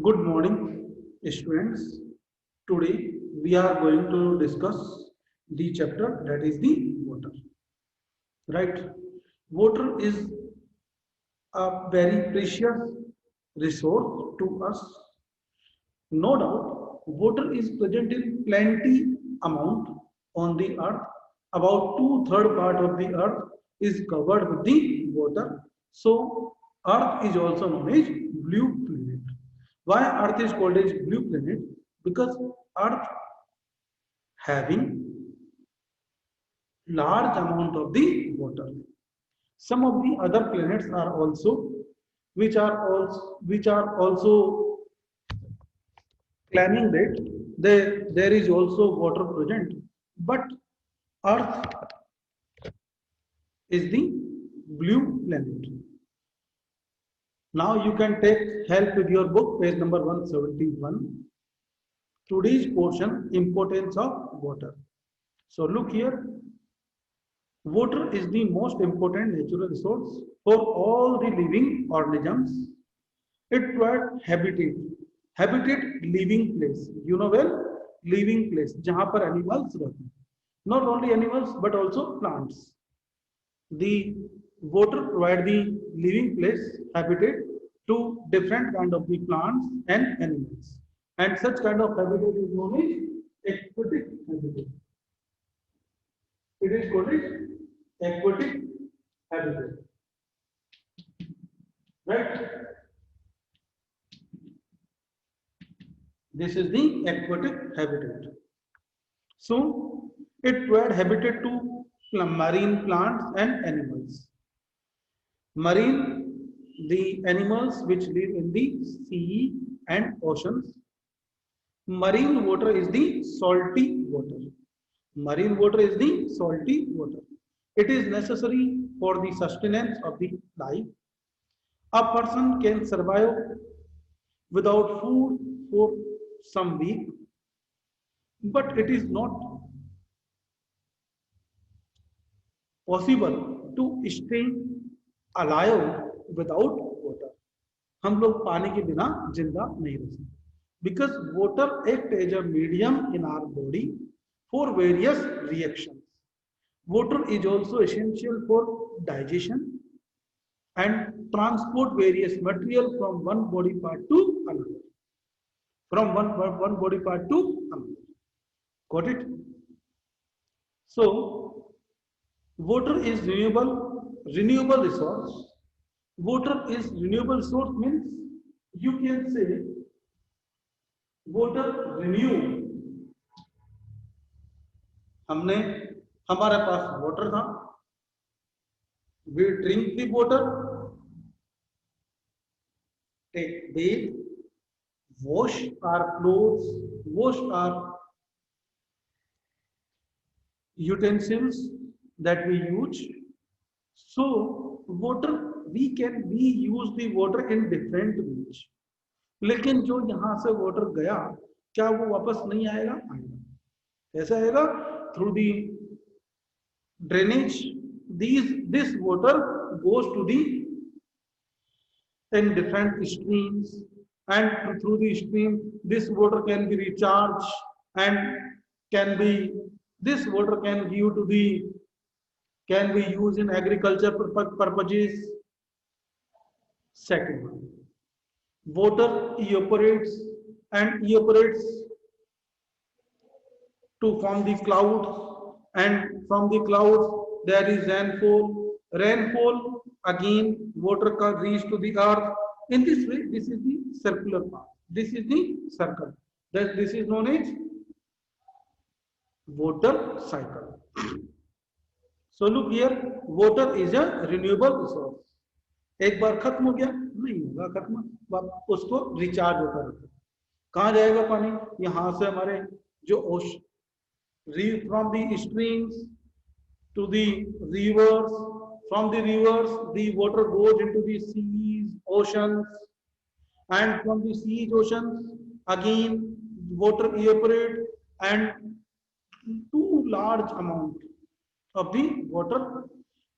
Good morning, students. Today we are going to discuss the chapter that is the water. Right? Water is a very precious resource to us. No doubt, water is present in plenty amount on the earth. About two-third part of the earth is covered with the water. So, earth is also known as blue planet. Why earth is called as blue planet? Because earth having large amount of the water. Some of the other planets are also which are also claiming that there is also water present, but Earth is the blue planet. Now you can take help with your book, page number 171. Today's portion, importance of water. So look here, water is the most important natural resource for all the living organisms. It provides habitat. Habitat, living place. You know well, living place, जहाँ पर animals रहते हैं. Not only animals but also plants. The water provide the living place, habitat to different kind of the plants and animals. And such kind of habitat is known as aquatic habitat. It is called as aquatic habitat. Right? This is the aquatic habitat. So it provides habitat to marine plants and animals. Marine, the animals which live in the sea and oceans. Marine water is the salty water. Marine water is the salty water. It is necessary for the sustenance of the life. A person can survive without food for some week, but it is not possible to stay alive without water. हम लोग पानी के बिना जिंदा नहीं रह सकते. Because water act as a medium in our body for various reactions. Water is also essential for digestion and transport various material from one body part to another. From one body part to another. Got it? So, water is renewable resource. Water is renewable source means you can say water renew. हमने हमारे पास water था, we drink the water, take bath, wash our clothes, wash our utensils that we use. So water we use the water in different ways. लेकिन जो यहाँ से water गया क्या वो वापस नहीं आएगा? आएगा. कैसे आएगा? Through the drainage. This water goes to the in different streams, and through the stream this water can be recharged and can be this water can give to the can be used in agriculture purposes. Second one, water evaporates to form the clouds, and from the clouds there is rainfall. Rainfall again water can reach to the earth. In this way, this is the circular path. This is the circle. This is known as water cycle. So look here, water is a renewable resource. एक बार खत्म हो गया नहीं होगा खत्म, उसको recharge होता रहता है. कहाँ जाएगा पानी? यहाँ से हमारे जो from the streams to the rivers, from the rivers the water goes into the seas, oceans, and from the seas, oceans again water evaporate and too large amount of the water,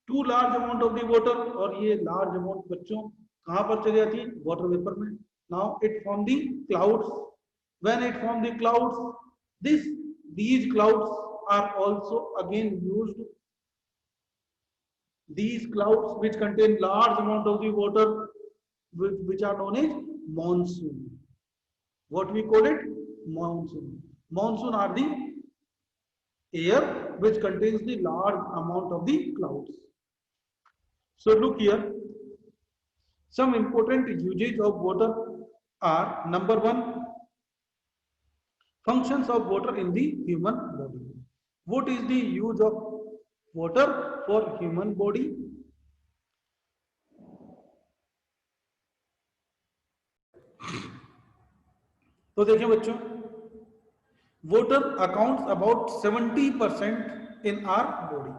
too large amount of the water. और ये large amount बच्चों कहाँ पर चली जाती है? Water vapour में. Now it form the clouds. When it form the clouds, these clouds are also again used. These clouds which contain large amount of the water, which are known as monsoon. What we call it? Monsoon. Monsoon are the air which contains the large amount of the clouds. So look here, some important usage of water are: number one, functions of water in the human body. What is the use of water for human body? तो देखिए बच्चों, water accounts about 70% in our body.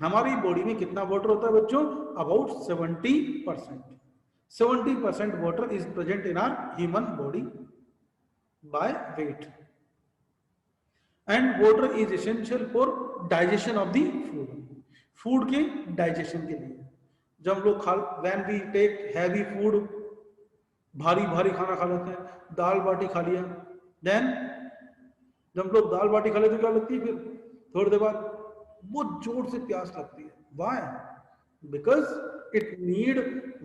हमारी body में कितना water होता है बच्चों? About 70%. 70% water is present in our human body by weight. And water is essential for digestion of the food. Food के digestion के लिए जब हम लोग when we take heavy food, भारी भारी खाना खा लेते हैं, दाल बाटी खा लिया, then जब हम लोग दाल बाटी खा लेते तो क्या लगती है? फिर थोड़ी देर बाद बहुत जोर से प्यास लगती है. Why? Because it need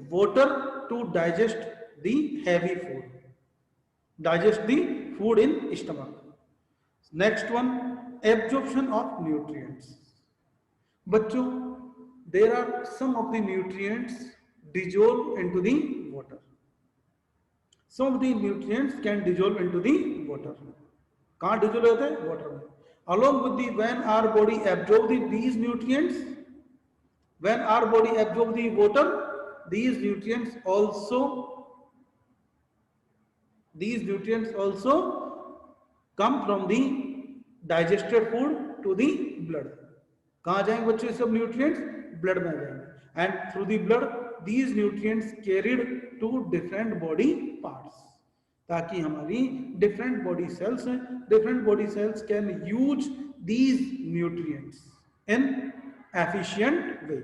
water to digest the heavy food, digest the food in stomach. Next one, absorption of nutrients. बच्चों, there are some of the nutrients dissolve into the water. Some of the nutrients can dissolve into the water. कहाँ dissolve होते हैं? Water में. Along with the when our body absorb these nutrients, when our body absorb the water, these nutrients also come from the digested food to the blood. कहाँ जाएंगे बच्चों? सब nutrients blood में जाएंगे, and through the blood these nutrients carried to different body parts, ताकि हमारी different body cells can use these nutrients in efficient way.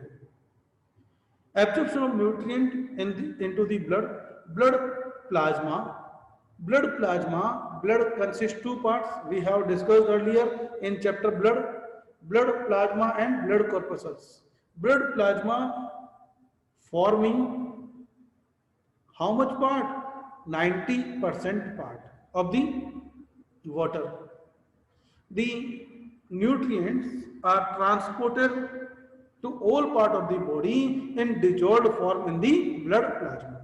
Absorption of nutrient into the blood plasma. Blood consists two parts. We have discussed earlier in chapter blood plasma and blood corpuscles. Blood plasma forming how much part? 90% part of the water. The nutrients are transported to all part of the body in dissolved form in the blood plasma.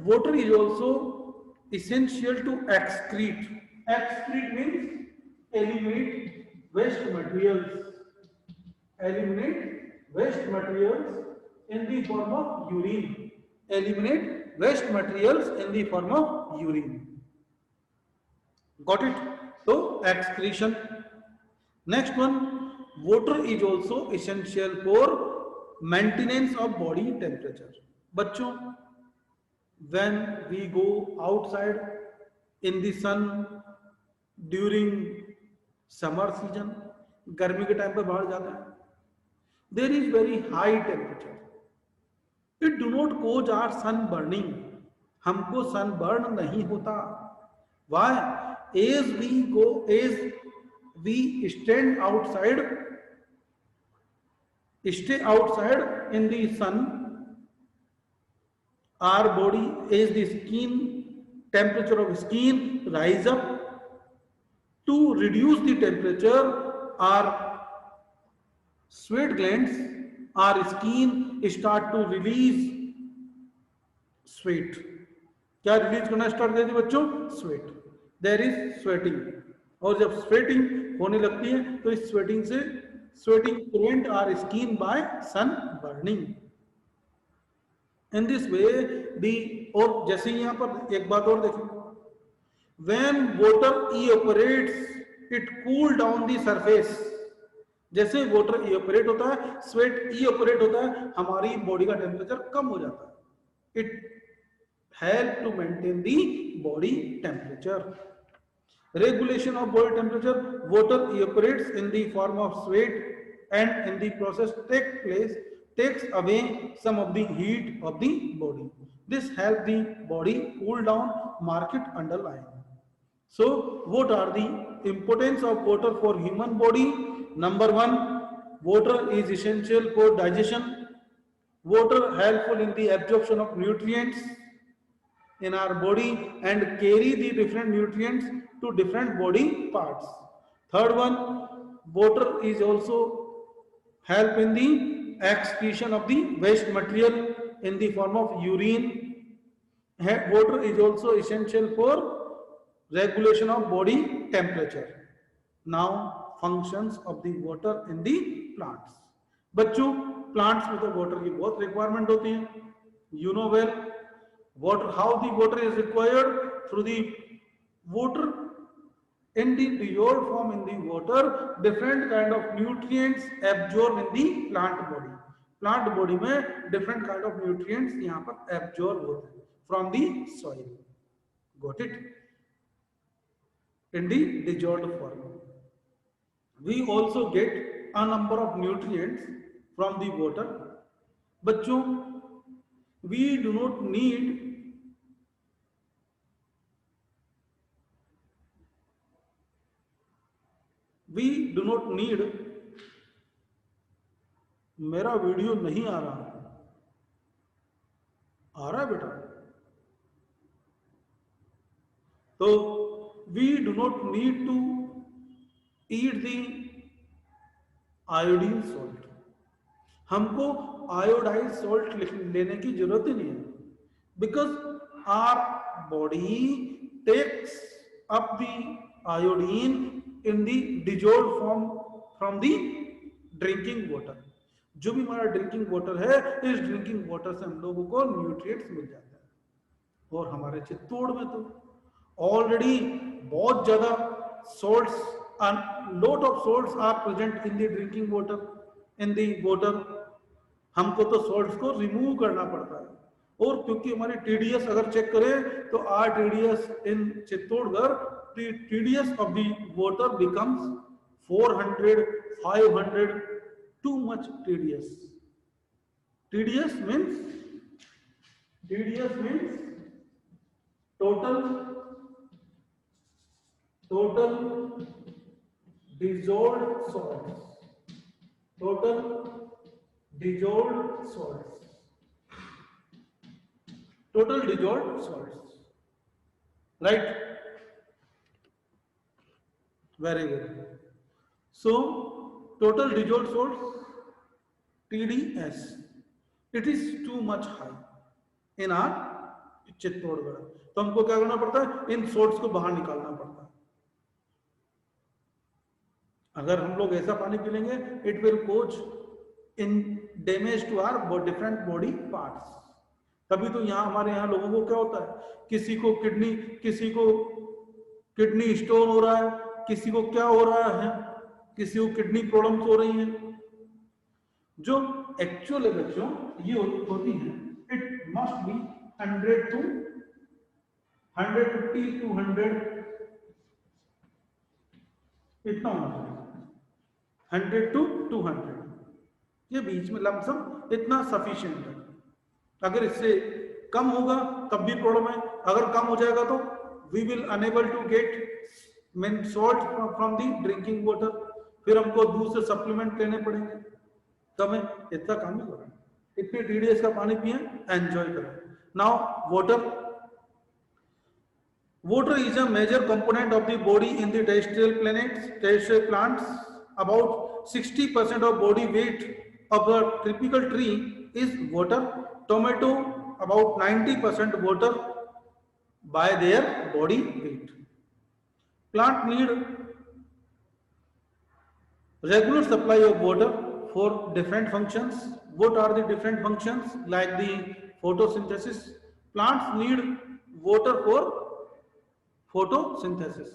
Water is also essential to excrete. Excrete means eliminate waste materials. Eliminate waste materials in the form of urine. Eliminate waste materials in the form of urine. Got it? So excretion. Next one, water is also essential for maintenance of body temperature. बच्चों, when we go outside in the sun during summer season, गर्मी के time पे बाहर जाते हैं, there is very high temperature. It do not cause our sun burning. हमको sun burn नहीं होता. Why? As we stand outside, stay outside in the sun, our body, as the skin temperature of skin rise up, to reduce the temperature, our sweat glands, our skin start to release sweat. क्या release करना start कर दी बच्चों? Sweat. There is sweating. और जब sweating होने लगती है तो इस sweating prevent our skin by sun burning. In this way दी. और जैसे यहाँ पर एक बात और देखो, when water evaporates it cool down the surface. जैसे वाटर इवेपोरेट होता है, स्वेट इवेपोरेट होता है, हमारी बॉडी का टेम्परेचर कम हो जाता है. It help to maintain the body temperature. Regulation of body temperature. Water evaporates in the form of sweat and in the process takes away some of the heat of the body. This help the body cool down market underlying. So what are the importance of water for human body? Number one, water is essential for digestion. Water helpful in the absorption of nutrients in our body and carry the different nutrients to different body parts. Third one, water is also help in the excretion of the waste material in the form of urine. Water is also essential for regulation of body temperature. Now functions of the water in the plants. बच्चों plants में तो water की बहुत requirement होती है. You know well water, how the water is required through the water in the dissolved form in the water. Different kind of nutrients absorb in the plant body. Plant body में different kind of nutrients यहाँ पर absorb होते हैं from the soil. Got it? In the dissolved form. We also get a number of nutrients from the water. बच्चों, we do not need मेरा video नहीं आ रहा है बेटा? तो we do not need to eat the iodine salt. हमको iodized salt लेने की जरूरत ही नहीं है, because our body takes up the iodine in the dissolved form from the drinking water. जो भी हमारा ड्रिंकिंग वाटर है, इस ड्रिंकिंग वाटर से हम लोगों को न्यूट्रिएंट्स मिल जाते हैं. और हमारे चित्तौड़ में तो ऑलरेडी बहुत ज्यादा salts and lot of salts are present in the drinking water, in the water. हमको तो salts को रिमूव करना पड़ता है. और क्योंकि हमारी TDS अगर चेक करें तो our TDS in Chittorgarh, the TDS of the water becomes 400, 500, too much TDS. TDS means total dissolved salts. Total dissolved salts. Total dissolved salts. Right? Very good. So total dissolved salts, TDS, it is too much high in our Chittorgarh. तो हमको क्या करना पड़ता है? इन salts को बाहर निकालना पड़ता है. अगर हम लोग ऐसा पानी पी लेंगे, it will cause in damage to our different body parts. तभी तो यहाँ हमारे यहाँ लोगों को क्या होता है, किसी को किडनी स्टोन हो रहा है, किसी को क्या हो रहा है, किसी को किडनी प्रॉब्लम्स हो रही हैं. जो एक्चुअल बच्चों ये होती है, it must be 100 to 150 to 100, इतना होना चाहिए. 100 to 200 ये बीच में लमसम इतना सफिशिएंट है. अगर इससे कम होगा तब भी प्रॉब्लम है. अगर कम हो जाएगा तो we will unable to get salt from the drinking water. फिर हमको दूसरे सप्लीमेंट लेने पड़ेंगे. तो हमें इतना काम ही करें. इतने TDS का पानी पिए, एंजॉय करें. Now water is a major component of the body in the terrestrial plants. About 60% of body weight of a typical tree is water. Tomato about 90% water by their body weight. Plant need regular supply of water for different functions. What are the different functions? Like the photosynthesis. Plants need water for photosynthesis.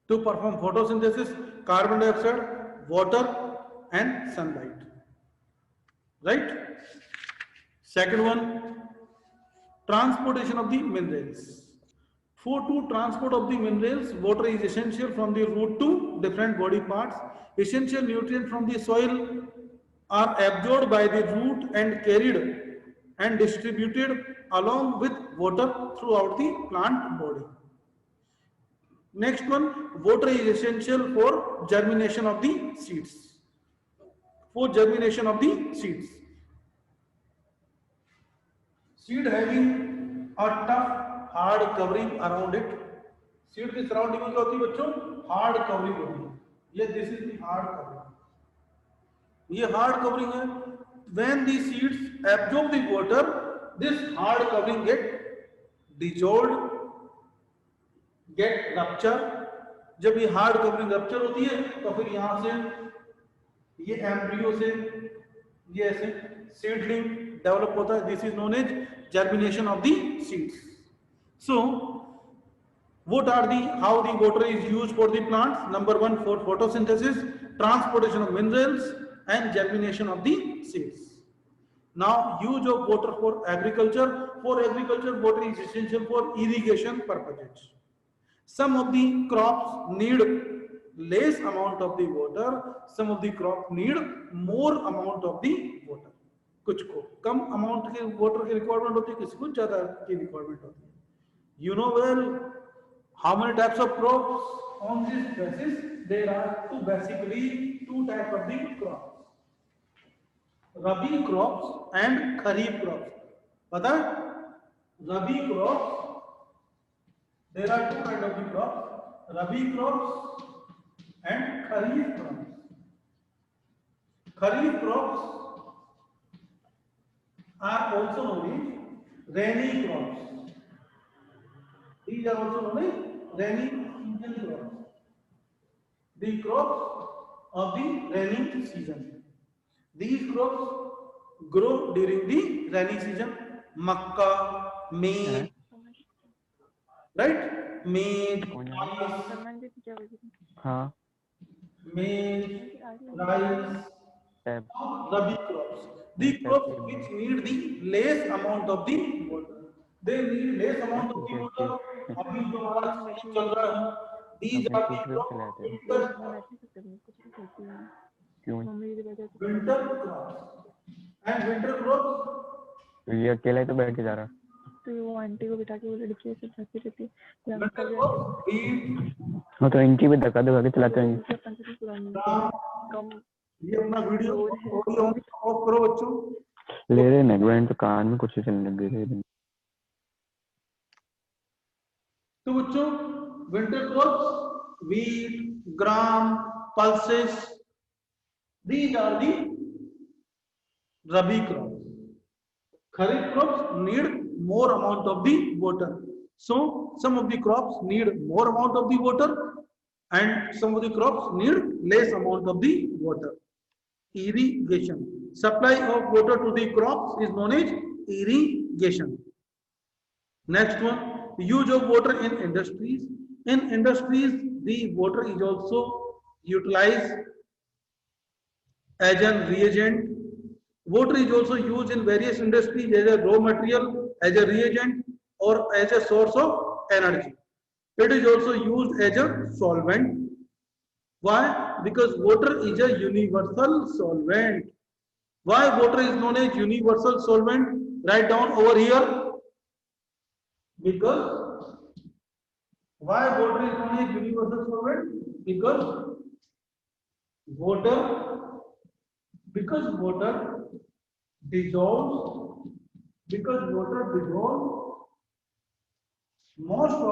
To perform photosynthesis, carbon dioxide, water and sunlight. Right? Second one, transportation of the minerals. For to transport of the minerals, water is essential from the root to different body parts. Essential nutrients from the soil are absorbed by the root and carried and distributed along with water throughout the plant body. Next one, water is essential for germination of the seeds. For germination of the seeds. Seed having a tough, hard covering around it. Seed की surrounding में क्या होती है बच्चों? Hard covering होती है. ये this is the hard covering. ये hard covering है. When the seeds absorb the water, this hard covering get dissolved, get rupture. जब ये hard covering rupture होती है, तो फिर यहाँ से ये embryo से ये ऐसे seedling develop होता है. This is known as germination of the seeds. So, what are the how the water is used for the plants? Number one, for photosynthesis, transportation of minerals, and germination of the seeds. Now, use of water for agriculture. For agriculture, water is essential for irrigation purposes. Some of the crops need less amount of the water. Some of the crops need more amount of the water. कुछ को कम amount के water की requirement होती है, किसी को ज्यादा की रिक्वायरमेंट होती है. You know well how many types of crops on this basis? There are basically two types of the crops. Rabi crops and Kharif crops. पता है? Rabi crops. There are two kinds of the crops. Rabi crops and Kharif crops. Kharif crops are also known as rainy crops. These are also known as rainy season crops. The crops of the rainy season. These crops grow during the rainy season. Makka, maize, right? Maize, maize, rice, Rabi crops. The crops which need the less amount of the water. They need less amount of the water. अभी जो हमारा चल रहा है, these are the crops. Winter crops. And winter crops. ये अकेला ही तो बैठ के जा रहा. तो वो आंटी को बिठा के वो लड़की ऐसे खाती रहती है. हाँ तो इनकी भी धक्का के चलाते हैं. कम ये अपना वीडियो ऑफ करो बच्चों. ले रहे नेगवेंट तो कान में कुछ चलने दे रहे. तो बच्चों winter crops wheat, gram, pulses, these are the rabi crops. Kharif crops need more amount of the water. So some of the crops need more amount of the water and some of the crops need less amount of the water. Irrigation. Supply of water to the crops is known as irrigation. Next one, use of water in industries. In industries, the water is also utilized as a reagent. Water is also used in various industries as a raw material, as a reagent, or as a source of energy. It is also used as a solvent. Why? Because water is a universal solvent. Why water is known as universal solvent? Write down over here. Because why water is known as universal solvent? Because water dissolves most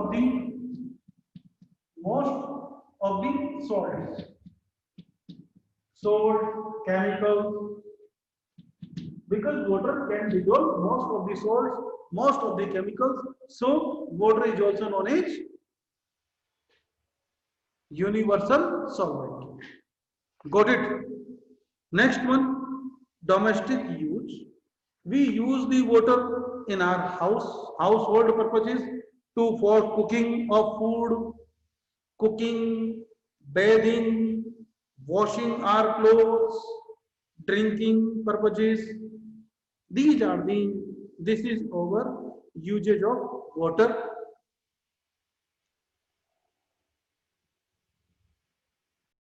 of the salts, salt, chemicals. Because water can dissolve most of the salts, most of the chemicals, so water is also known as universal solvent. Got it? Next one, domestic use. We use the water in our household purposes for cooking of food, cooking, bathing, washing our clothes, drinking purposes. This is our usage of water